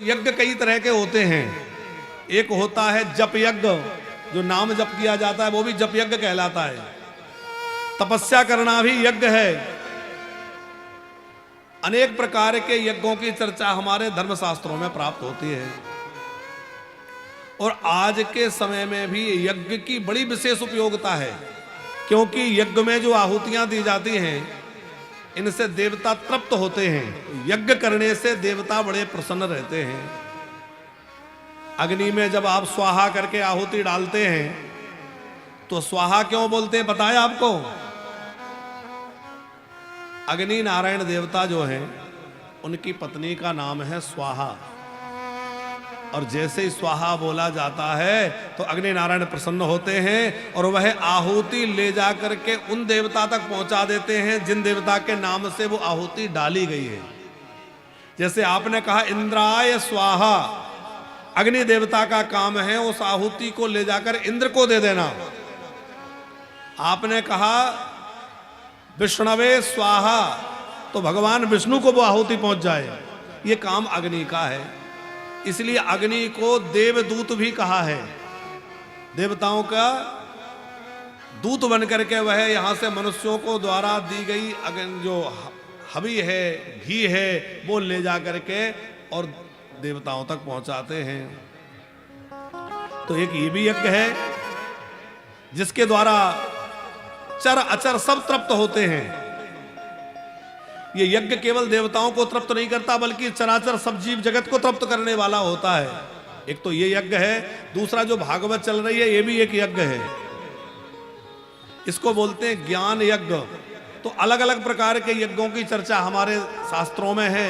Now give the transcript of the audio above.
यज्ञ कई तरह के होते हैं। एक होता है जप यज्ञ, जो नाम जप किया जाता है वो भी जप यज्ञ कहलाता है। तपस्या करना भी यज्ञ है। अनेक प्रकार के यज्ञों की चर्चा हमारे धर्मशास्त्रों में प्राप्त होती है। और आज के समय में भी यज्ञ की बड़ी विशेष उपयोगिता है, क्योंकि यज्ञ में जो आहुतियां दी जाती हैं इनसे देवता तृप्त होते हैं। यज्ञ करने से देवता बड़े प्रसन्न रहते हैं। अग्नि में जब आप स्वाहा करके आहुति डालते हैं तो स्वाहा क्यों बोलते हैं बताया आपको? अग्नि नारायण देवता जो हैं उनकी पत्नी का नाम है स्वाहा, और जैसे ही स्वाहा बोला जाता है तो अग्नि नारायण प्रसन्न होते हैं और वह आहुति ले जाकर के उन देवता तक पहुंचा देते हैं जिन देवता के नाम से वो आहुति डाली गई है। जैसे आपने कहा इंद्राय स्वाहा, अग्नि देवता का काम है उस आहुति को ले जाकर इंद्र को दे देना। आपने कहा विष्णवे स्वाहा, तो भगवान विष्णु को वो आहुति पहुंच जाए, ये काम अग्नि का है। इसलिए अग्नि को देवदूत भी कहा है। देवताओं का दूत बनकर के वह यहां से मनुष्यों को द्वारा दी गई अग्नि जो हवि है, घी है, वो ले जाकर के और देवताओं तक पहुंचाते हैं। तो एक ये भी यज्ञ है जिसके द्वारा चर अचर सब तृप्त होते हैं। ये यज्ञ केवल देवताओं को तृप्त नहीं करता बल्कि चराचर सब जीव जगत को तृप्त करने वाला होता है। एक तो ये यज्ञ है, दूसरा जो भागवत चल रही है ये भी एक यज्ञ है। इसको बोलते हैं ज्ञान यज्ञ। तो अलग अलग प्रकार के यज्ञों की चर्चा हमारे शास्त्रों में है।